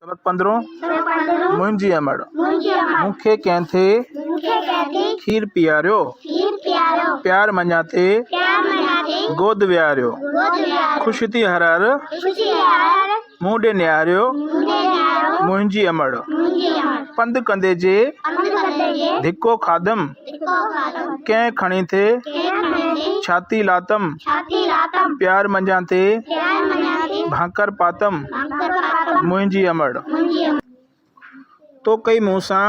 सबक 15 मुंहिंजी अमड़ मूंखे कंहिंथे खीर पीआरियो प्यार मञा ते गोद विहारियो ख़ुशि थी हर हर मूं ॾे निहारियो मुंहिंजी अमड़ पंधु कंदे जे धिको खाधम कंहिं खणी थे छाती लातम प्यार मञा ते भाकर पातम मुंहिंजी अमड़ तो कई मूं सां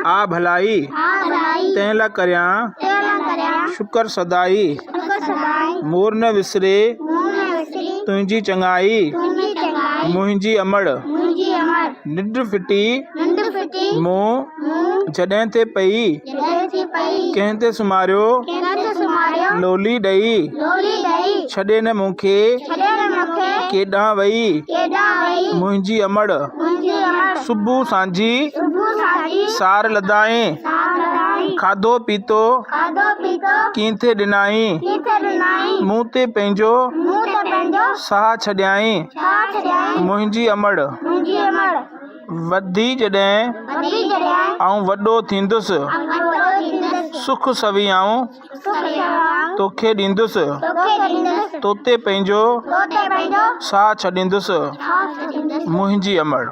आ भलाई तंहिं लाइ करियां शुक्र सदाई मोर न विसरे तुंहिंजी चङाई मुंहिंजी अमड़ निंड फिटी मूं जॾहिं ते पई कंहिं ते सुम्हारियो लोली ॾेई छॾे न मूंखे केॾां वई मुंहिंजी अमड़ सुबुह सांझी सार लदाई खाधो पीतो कीअं थे ॾिनाई मूं ते पंहिंजो साह छॾियाई मुंहिंजी अमड़ वधी जॾहिं आऊं वॾो थींदुसि सुख सवियाऊं तोखे ॾींदुसि तोते पंहिंजो साह छॾींदुसि मुंहिंजी अमड़।